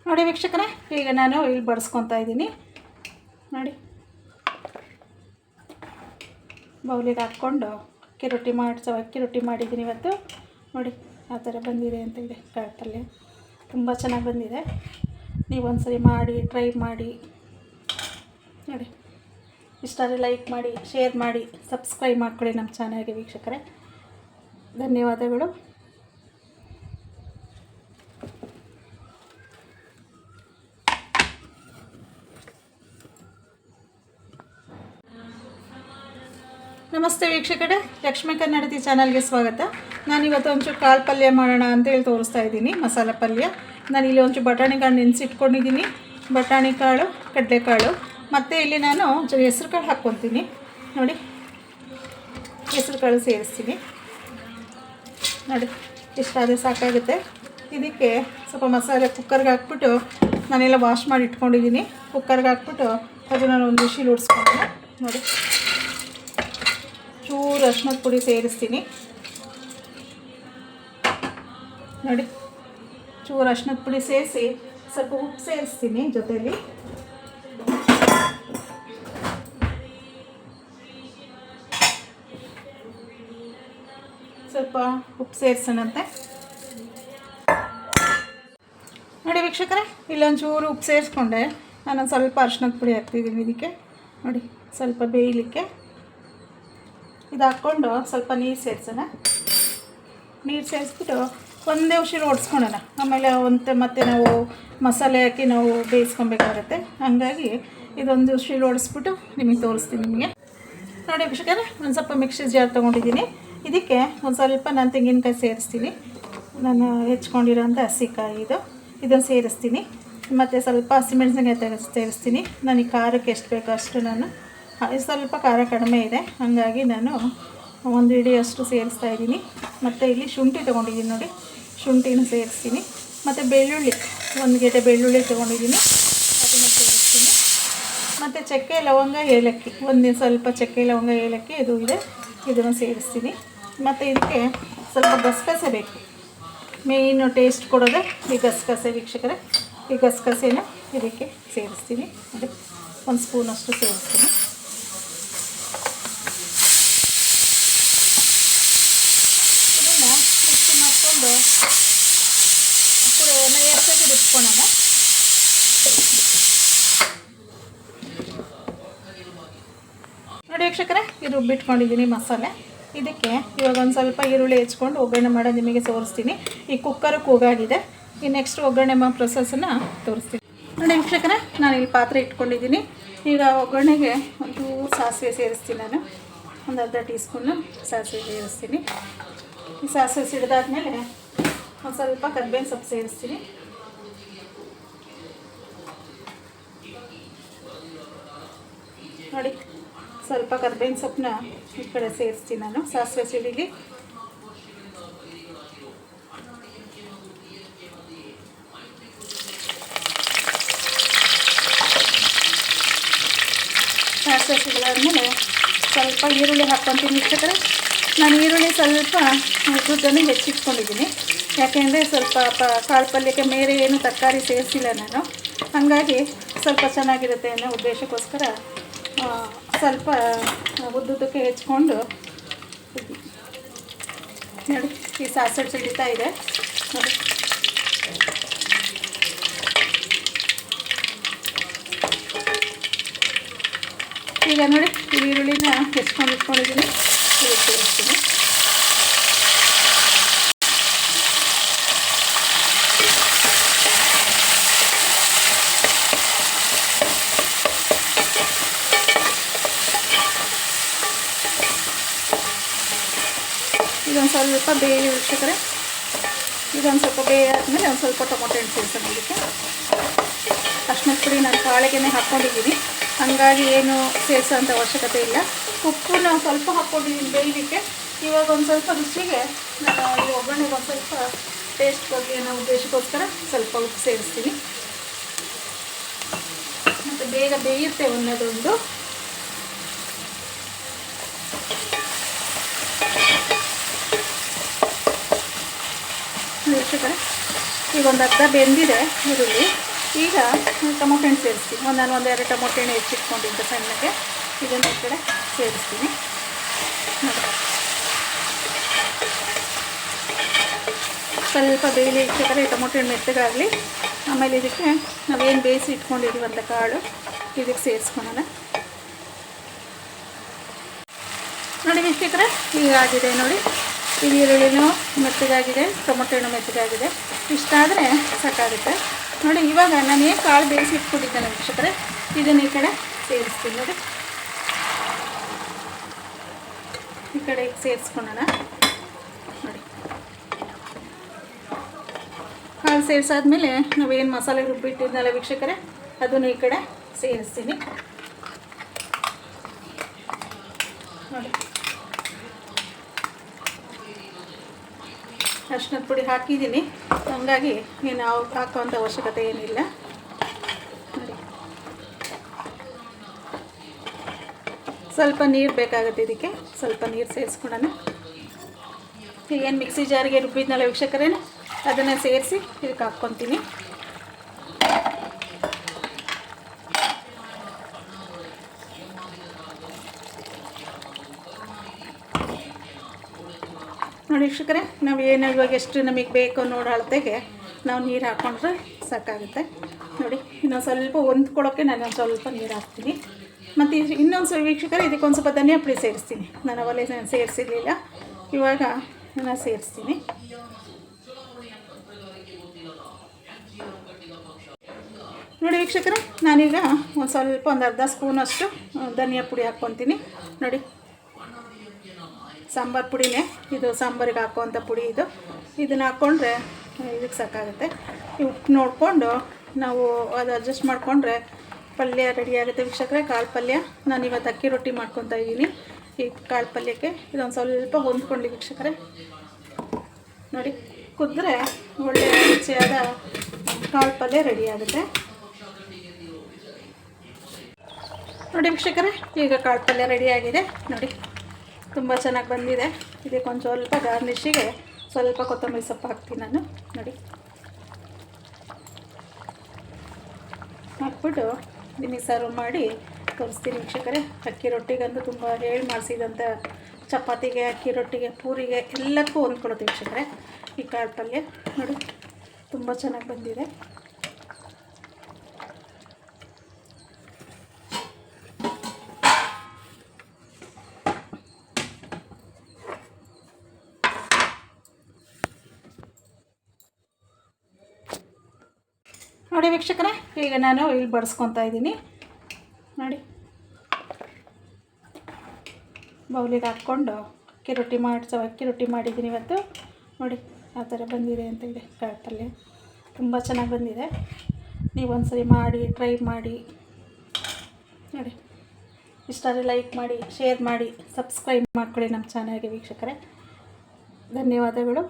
ನೋಡಿ ವೀಕ್ಷಕರೇ, ಈಗ ನಾನು ಇಲ್ಲಿ ಬಡಿಸ್ಕೊತಾ ಇದ್ದೀನಿ. ನೋಡಿ, ಬೌಲಿಗೆ ಹಾಕ್ಕೊಂಡು ಅಕ್ಕಿ ರೊಟ್ಟಿ ಮಾಡಿದ್ದೀನಿ ಇವತ್ತು. ನೋಡಿ ಆ ಥರ ಬಂದಿದೆ ಅಂತೇಳಿ ಕಾಳು ಪಲ್ಯ ತುಂಬ ಚೆನ್ನಾಗಿ ಬಂದಿದೆ. ನೀವು ಒಂದ್ಸರಿ ಮಾಡಿ ಟ್ರೈ ಮಾಡಿ ನೋಡಿ. ಇಷ್ಟ ಆದರೆ ಲೈಕ್ ಮಾಡಿ, ಶೇರ್ ಮಾಡಿ, ಸಬ್ಸ್ಕ್ರೈಬ್ ಮಾಡ್ಕೊಳ್ಳಿ ನಮ್ಮ ಚಾನಲ್ಗೆ ವೀಕ್ಷಕರೇ. ಧನ್ಯವಾದಗಳು. ನಮಸ್ತೆ ವೀಕ್ಷಕರೇ, ಲಕ್ಷ್ಮೀ ಕನ್ನಡತಿ ಚಾನಲ್ಗೆ ಸ್ವಾಗತ. ನಾನಿವತ್ತು ಒಂಚೂರು ಕಾಳು ಪಲ್ಯ ಮಾಡೋಣ ಅಂತೇಳಿ ತೋರಿಸ್ತಾ ಇದ್ದೀನಿ. ಮಸಾಲೆ ಪಲ್ಯ. ನಾನಿಲ್ಲಿ ಒಂಚೂರು ಬಟಾಣಿ ಕಾಳು ನೆನೆಸಿಟ್ಕೊಂಡಿದ್ದೀನಿ. ಬಟಾಣಿ ಕಾಳು, ಕಡಲೆಕಾಳು, ಮತ್ತು ಇಲ್ಲಿ ನಾನು ಹೆಸ್ರು ಕಾಳು ಹಾಕ್ಕೊತೀನಿ. ನೋಡಿ, ಹೆಸ್ರು ಕಾಳು ಸೇರಿಸ್ತೀನಿ. ನೋಡಿ, ಇಷ್ಟಾದರೆ ಸಾಕಾಗುತ್ತೆ. ಇದಕ್ಕೆ ಸ್ವಲ್ಪ ಮಸಾಲೆ ಕುಕ್ಕರ್ಗೆ ಹಾಕ್ಬಿಟ್ಟು, ನಾನೆಲ್ಲ ವಾಶ್ ಮಾಡಿ ಇಟ್ಕೊಂಡಿದ್ದೀನಿ. ಕುಕ್ಕರ್ಗೆ ಹಾಕ್ಬಿಟ್ಟು ಅದು ನಾನು ಒಂದು ವಿಶಿಲ್ ಉಡಿಸ್ಕೊಂಡು ನೋಡಿ ಚೂರು ಅರಿಶಿನದ ಪುಡಿ ಸೇರಿಸ್ತೀನಿ. ನೋಡಿ, ಚೂರು ಅರಿಶಿನದ ಪುಡಿ ಸೇರಿಸಿ ಸ್ವಲ್ಪ ಉಪ್ಪು ಸೇರಿಸ್ತೀನಿ. ಜೊತೆಯಲ್ಲಿ ಸ್ವಲ್ಪ ಉಪ್ಪು ಸೇರಿಸೋಣಂತೆ. ನೋಡಿ ವೀಕ್ಷಕರೇ, ಇಲ್ಲೊಂಚೂರು ಉಪ್ಪು ಸೇರಿಸ್ಕೊಂಡೆ. ನಾನೊಂದು ಸ್ವಲ್ಪ ಅರಿಶಿನದ ಪುಡಿ ಹಾಕ್ತಿದ್ದೀನಿ ಇದಕ್ಕೆ. ನೋಡಿ, ಸ್ವಲ್ಪ ಬೇಯಲಿಕ್ಕೆ ಇದು ಹಾಕ್ಕೊಂಡು ಸ್ವಲ್ಪ ನೀರು ಸೇರಿಸೋಣ. ನೀರು ಸೇರಿಸ್ಬಿಟ್ಟು ಒಂದೇ ಉಸಿರು ಓಡಿಸ್ಕೊಳ್ಳೋಣ. ಆಮೇಲೆ ಮತ್ತೆ ನಾವು ಮಸಾಲೆ ಹಾಕಿ ನಾವು ಬೇಯಿಸ್ಕೊಬೇಕಾಗತ್ತೆ. ಹಾಗಾಗಿ ಇದೊಂದು ಉಸಿರು ಓಡಿಸ್ಬಿಟ್ಟು ನಿಮಗೆ ತೋರಿಸ್ತೀನಿ. ನಿಮಗೆ ನೋಡಿ ವೀಕ್ಷಕರೇ, ಒಂದು ಸ್ವಲ್ಪ ಮಿಕ್ಸಿ ಜಾರ್ ತೊಗೊಂಡಿದ್ದೀನಿ. ಇದಕ್ಕೆ ಒಂದು ಸ್ವಲ್ಪ ನಾನು ತೆಂಗಿನಕಾಯಿ ಸೇರಿಸ್ತೀನಿ. ನಾನು ಹೆಚ್ಕೊಂಡಿರೋಂಥ ಹಸಿಕಾಯಿ ಇದನ್ನು ಸೇರಿಸ್ತೀನಿ. ಮತ್ತು ಸ್ವಲ್ಪ ಹಸಿಮೆಣಸಿನಕಾಯಿ ಸೇರಿಸ್ತೀನಿ. ನನಗೆ ಖಾರಕ್ಕೆ ಎಷ್ಟು ಬೇಕೋ ಅಷ್ಟು ನಾನು ಸ್ವಲ್ಪ ಖಾರ ಕಡಿಮೆ ಇದೆ, ಹಾಗಾಗಿ ನಾನು ಒಂದು ಹಿಡಿಯಷ್ಟು ಸೇರಿಸ್ತಾ ಇದ್ದೀನಿ. ಮತ್ತು ಇಲ್ಲಿ ಶುಂಠಿ ತೊಗೊಂಡಿದ್ದೀನಿ. ನೋಡಿ, ಶುಂಠಿನೂ ಸೇರಿಸ್ತೀನಿ. ಮತ್ತು ಬೆಳ್ಳುಳ್ಳಿ, ಒಂದು ಗೆಡ್ಡೆ ಬೆಳ್ಳುಳ್ಳಿ ತೊಗೊಂಡಿದ್ದೀನಿ, ಅದನ್ನು ಸೇರಿಸ್ತೀನಿ. ಮತ್ತು ಚಕ್ಕೆ, ಲವಂಗ, ಏಲಕ್ಕಿ, ಒಂದು ಸ್ವಲ್ಪ ಚಕ್ಕೆ, ಲವಂಗ, ಏಲಕ್ಕಿ ಇದು ಇದೆ, ಇದನ್ನು ಸೇರಿಸ್ತೀನಿ. ಮತ್ತು ಇದಕ್ಕೆ ಸ್ವಲ್ಪ ಗಸಗಸೆ ಬೇಕು. ಮೇಯ್ನು ಟೇಸ್ಟ್ ಕೊಡೋದೇ ಈ ಗಸಗಸೆ ವೀಕ್ಷಕರೇ. ಈ ಗಸಗಸೆನ ಇದಕ್ಕೆ ಸೇರಿಸ್ತೀನಿ. ಅದೇ ಒಂದು ಸ್ಪೂನಷ್ಟು ಸೇರಿಸ್ತೀನಿ. ಇದನ್ನು ಮಿಕ್ಸಿ ಮಾಡಿಕೊಂಡು ನೈಸಾಗಿ ರುಬ್ಕೊಳ್ಳೋಣ. ನೋಡಿ ವೀಕ್ಷಕರೇ, ಇದು ರುಬ್ಬಿಟ್ಕೊಂಡಿದ್ದೀನಿ ಮಸಾಲೆ. ಇದಕ್ಕೆ ಇವಾಗ ಒಂದು ಸ್ವಲ್ಪ ಈರುಳ್ಳಿ ಹೆಚ್ಕೊಂಡು ಒಗ್ಗರಣೆ ಮಾಡೋದು ನಿಮಗೆ ತೋರಿಸ್ತೀನಿ. ಈ ಕುಕ್ಕರ್ ಕೂಗಾಗಿದೆ. ಈ ನೆಕ್ಸ್ಟ್ ಒಗ್ಗರಣೆ ಮಾಡೋ ಪ್ರೊಸೆಸನ್ನು ತೋರಿಸ್ತೀನಿ. ನೋಡಿ ವೀಕ್ಷಕರೇ, ನಾನು ಇಲ್ಲಿ ಪಾತ್ರೆ ಇಟ್ಕೊಂಡಿದ್ದೀನಿ. ಈಗ ಒಗ್ಗರಣೆಗೆ ಒಂದು ಸಾಸಿವೆ ಸೇರಿಸ್ತೀನಿ. ನಾನು ಒಂದು ಅರ್ಧ ಟೀ ಸ್ಪೂನು ಸಾಸಿವೆ ಸೇರಿಸ್ತೀನಿ. ಈ ಸಾಸಿವೆ ಸಿಡಿದಾದ್ಮೇಲೆ ಒಂದು ಸ್ವಲ್ಪ ಕರಿಬೇವಿನ ಸೊಪ್ಪು ಸೇರಿಸ್ತೀನಿ. ನೋಡಿ, ಸ್ವಲ್ಪ ಕರಿಬೇವಿನ ಸೊಪ್ಪನ್ನ ಈ ಕಡೆ ಸೇರಿಸ್ತೀನಿ ನಾನು. ಸಾಸಿವೆ ಸಿಡಿಲಿ. ಸಾಸಿವೆ ಸಿಡಿದಾದ್ಮೇಲೆ ಸ್ವಲ್ಪ ಈರುಳ್ಳಿ ಹಾಕ್ಕೊತೀನಿ ವೀಕ್ಷಕರೇ. ನಾನು ಈರುಳ್ಳಿ ಸ್ವಲ್ಪ ಉದ್ದನೇ ಹೆಚ್ಚಿಟ್ಕೊಂಡಿದ್ದೀನಿ. ಯಾಕೆಂದರೆ ಸ್ವಲ್ಪ ಕಾಳು ಪಲ್ಯಕ್ಕೆ ಬೇರೆ ಏನು ತರಕಾರಿ ಸೇರಿಸಿಲ್ಲ ನಾನು, ಹಾಗಾಗಿ ಸ್ವಲ್ಪ ಚೆನ್ನಾಗಿರುತ್ತೆ ಅನ್ನೋ ಉದ್ದೇಶಕ್ಕೋಸ್ಕರ ಸ್ವಲ್ಪ ಉದ್ದುದಕ್ಕೆ ಹೆಚ್ಕೊಂಡು ನೋಡಿ. ಈ ಸಾಸಿವೆ ಸಿಡಿತಾ ಇದೆ ನೋಡಿ. ಈಗ ನೋಡಿ, ಈ ಈರುಳ್ಳಿನ ಹೆಚ್ಕೊಂಡು ಇಟ್ಕೊಂಡಿದ್ದೀನಿ. ಸೇರಿಸ್ತೀನಿ. ಇದೊಂದು ಸ್ವಲ್ಪ ಬೇಯಿ ವೀಕ್ಷಕರೇ. ಇದೊಂದು ಸ್ವಲ್ಪ ಬೇಯಾದ್ಮೇಲೆ ಒಂದು ಸ್ವಲ್ಪ ಟೊಮೊಟೊ ಹಣ್ಣು ಸೇರಿಸೋಣ. ಇದಕ್ಕೆ ಅರಿಶಿನದ ಪುಡಿ ನಾನು ಕಾಳಿಗೆ ಹಾಕ್ಕೊಂಡಿದ್ದೀನಿ, ಹಾಗಾಗಿ ಏನು ಸೇರಿಸೋಂಥ ಅವಶ್ಯಕತೆ ಇಲ್ಲ. ಉಪ್ಪು ನಾವು ಸ್ವಲ್ಪ ಹಾಕ್ಕೊಂಡಿದ್ದೀನಿ ಬೇಯಲಿಕ್ಕೆ. ಇವಾಗ ಒಂದು ಸ್ವಲ್ಪ ರುಚಿಗೆ ನಾನು ಈ ಒಗ್ಗರಣೆಗೆ ಒಂದು ಸ್ವಲ್ಪ ಟೇಸ್ಟ್ ಬಗ್ಗೆ ಅನ್ನೋ ಉದ್ದೇಶಕ್ಕೋಸ್ಕರ ಸ್ವಲ್ಪ ಉಪ್ಪು ಸೇರಿಸ್ತೀನಿ. ಮತ್ತು ಬೇಗ ಬೇಯುತ್ತೆ ಅನ್ನೋದೊಂದು. ವೀಕ್ಷಕರೇ, ಈಗ ಒಂದು ಅರ್ಧ ಬೆಂದಿದೆ ಈರುಳ್ಳಿ. ಈಗ ಟೊಮೊಟೊ ಹಣ್ಣು ಸೇರಿಸ್ತೀನಿ. ನಾನು ಒಂದೆರಡು ಟೊಮೊಟೊ ಹಣ್ಣು ಹೆಚ್ಚಿಟ್ಕೊಂಡಿದ್ದೆ ಸಣ್ಣಗೆ. ಇದನ್ನು ಈ ಕಡೆ ಸೇರಿಸ್ತೀನಿ ನೋಡಿ. ಸ್ವಲ್ಪ ಬೇಯಲಿ ವೀಕ್ಷಕರೇ, ಟೊಮೊಟೊ ಹಣ್ಣು ಮೆತ್ತಗಾಗಲಿ. ಆಮೇಲೆ ಇದಕ್ಕೆ ನಾವೇನು ಬೇಯಿಸಿ ಇಟ್ಕೊಂಡಿದ್ದೀವಂಥ ಕಾಳು ಇದಕ್ಕೆ ಸೇರಿಸ್ಕೊಳ್ಳೋಣ ನೋಡಿ ವೀಕ್ಷಕರೇ. ಈಗ ಆಗಿದೆ ನೋಡಿ, ಇದು ಈರುಳ್ಳಿನೂ ಮೆತ್ತಗಾಗಿದೆ, ಟೊಮೊಟೊ ಹಣ್ಣು ಮೆತ್ತಗಾಗಿದೆ. ಇಷ್ಟಾದರೆ ಸಾಕಾಗುತ್ತೆ ನೋಡಿ. ಇವಾಗ ನಾನು ಏನು ಕಾಳು ಬೇಯಿಸಿ ಇಟ್ಕೊಂಡಿದ್ದೇನೆ ವೀಕ್ಷಕರೇ, ಇದನ್ನು ಈ ಕಡೆ ಸೇರಿಸ್ತೀನಿ ನೋಡಿ. ಈ ಕಡೆ ಸೇರಿಸ್ಕೊಳ್ಳೋಣ ನೋಡಿ. ಕಾಳು ಸೇರಿಸಾದ್ಮೇಲೆ ನಾವೇನು ಮಸಾಲೆ ರುಬ್ಬಿಟ್ಟಿದ್ನಲ್ಲ ವೀಕ್ಷಕರೇ, ಅದನ್ನು ಈ ಕಡೆ ಸೇರಿಸ್ತೀನಿ ನೋಡಿ. ಅರಿಶಿನದ ಪುಡಿ ಹಾಕಿದ್ದೀನಿ, ಹಾಗಾಗಿ ಏನು ಹಾಕೋವಂಥ ಅವಶ್ಯಕತೆ ಏನಿಲ್ಲ ನೋಡಿ. ಸ್ವಲ್ಪ ನೀರು ಬೇಕಾಗುತ್ತೆ, ಇದಕ್ಕೆ ಸ್ವಲ್ಪ ನೀರು ಸೇರಿಸ್ಕೊಳ್ಳೋಣ. ಏನು ಮಿಕ್ಸಿ ಜಾರಿಗೆ ರುಬ್ಬಿದ್ನಲ್ಲ ವೀಕ್ಷಕರೇ, ಅದನ್ನು ಸೇರಿಸಿ ಇದಕ್ಕೆ ಹಾಕ್ಕೊತೀನಿ ನೋಡಿ ವೀಕ್ಷಕರೇ. ನಾವು ಏನು ಇವಾಗ ಎಷ್ಟು ನಮಗೆ ಬೇಕು ನೋಡೋ ಅಳತೆಗೆ ನಾವು ನೀರು ಹಾಕ್ಕೊಂಡ್ರೆ ಸಾಕಾಗುತ್ತೆ ನೋಡಿ. ಇನ್ನೊಂದು ಸ್ವಲ್ಪ ಹೊಂದ್ಕೊಳ್ಳೋಕ್ಕೆ ನಾನು ಸ್ವಲ್ಪ ನೀರು ಹಾಕ್ತೀನಿ. ಮತ್ತು ಇನ್ನೊಂದು ಸ್ವಲ್ಪ ವೀಕ್ಷಕರೇ, ಇದಕ್ಕೊಂದು ಸ್ವಲ್ಪ ಧನಿಯಾ ಪುಡಿ ಸೇರಿಸ್ತೀನಿ. ನಾನು ಅವಲೇ ಸೇರಿಸಿರಲಿಲ್ಲ, ಇವಾಗ ನಾನು ಸೇರಿಸ್ತೀನಿ ನೋಡಿ ವೀಕ್ಷಕರೇ. ನಾನೀಗ ಒಂದು ಅರ್ಧ ಸ್ಪೂನಷ್ಟು ಧನಿಯಾ ಪುಡಿ ಹಾಕ್ಕೊತೀನಿ ನೋಡಿ. ಸಾಂಬಾರು ಪುಡಿನೇ ಇದು, ಸಾಂಬಾರಿಗೆ ಹಾಕುವಂಥ ಪುಡಿ ಇದು. ಇದನ್ನು ಹಾಕ್ಕೊಂಡ್ರೆ ಇದಕ್ಕೆ ಸಾಕಾಗುತ್ತೆ. ಉಪ್ಪು ನೋಡಿಕೊಂಡು ನಾವು ಅದು ಅಡ್ಜಸ್ಟ್ ಮಾಡಿಕೊಂಡ್ರೆ ಪಲ್ಯ ರೆಡಿ ಆಗುತ್ತೆ ವೀಕ್ಷಕರೇ. ಕಾಳು ಪಲ್ಯ ನಾನು ಇವತ್ತು ಅಕ್ಕಿ ರೊಟ್ಟಿ ಮಾಡ್ಕೊತಾ ಇದ್ದೀನಿ ಈ ಕಾಳು ಪಲ್ಯಕ್ಕೆ. ಇದೊಂದು ಸ್ವಲ್ಪ ಹೊಂದ್ಕೊಳ್ಳಿ ವೀಕ್ಷಕರೇ ನೋಡಿ. ಕುದ್ರೆ ಒಳ್ಳೆಯ ರುಚಿಯಾದ ಕಾಳು ಪಲ್ಯ ರೆಡಿ ಆಗುತ್ತೆ ನೋಡಿ ವೀಕ್ಷಕರೇ. ಈಗ ಕಾಳು ಪಲ್ಯ ರೆಡಿಯಾಗಿದೆ ನೋಡಿ, ತುಂಬ ಚೆನ್ನಾಗಿ ಬಂದಿದೆ. ಇದಕ್ಕೊಂದು ಸ್ವಲ್ಪ ಗಾರ್ನಿಷಿಗೆ ಸ್ವಲ್ಪ ಕೊತ್ತಂಬರಿ ಸೊಪ್ಪು ಹಾಕ್ತೀನಿ ನಾನು ನೋಡಿ. ಹಾಕ್ಬಿಟ್ಟು ನಿಮಗೆ ಸರ್ವ್ ಮಾಡಿ ತೋರಿಸ್ತೀನಿ ವೀಕ್ಷಕರೇ. ಅಕ್ಕಿ ರೊಟ್ಟಿಗಂತೂ ತುಂಬ ಮಾಡಿಸಿದಂಥ ಚಪಾತಿಗೆ, ಅಕ್ಕಿ ರೊಟ್ಟಿಗೆ, ಪೂರಿಗೆ ಎಲ್ಲಕ್ಕೂ ಹೊಂದ್ಕೊಳುತ್ತೆ ವೀಕ್ಷಕರೇ ಈ ಕಾಳು ಪಲ್ಯ ನೋಡಿ. ತುಂಬ ಚೆನ್ನಾಗಿ ಬಂದಿದೆ ನೋಡಿ ವೀಕ್ಷಕರೇ. ಈಗ ನಾನು ಇಲ್ಲಿ ಬಡಿಸ್ಕೊತಾ ಇದ್ದೀನಿ ನೋಡಿ. ಬೌಲಿಗೆ ಹಾಕ್ಕೊಂಡು ಅಕ್ಕಿ ರೊಟ್ಟಿ ಮಾಡಿದ್ದೀನಿ ಇವತ್ತು ನೋಡಿ. ಆ ಥರ ಬಂದಿದೆ ಅಂತ ಇದೆ ಕಾಳು ಪಲ್ಯ, ತುಂಬ ಚೆನ್ನಾಗಿ ಬಂದಿದೆ. ನೀವು ಒಂದ್ಸರಿ ಮಾಡಿ ಟ್ರೈ ಮಾಡಿ ನೋಡಿ. ಇಷ್ಟಾದರೆ ಲೈಕ್ ಮಾಡಿ, ಶೇರ್ ಮಾಡಿ, ಸಬ್ಸ್ಕ್ರೈಬ್ ಮಾಡ್ಕೊಳ್ಳಿ ನಮ್ಮ ಚಾನಲ್ಗೆ ವೀಕ್ಷಕರೇ. ಧನ್ಯವಾದಗಳು.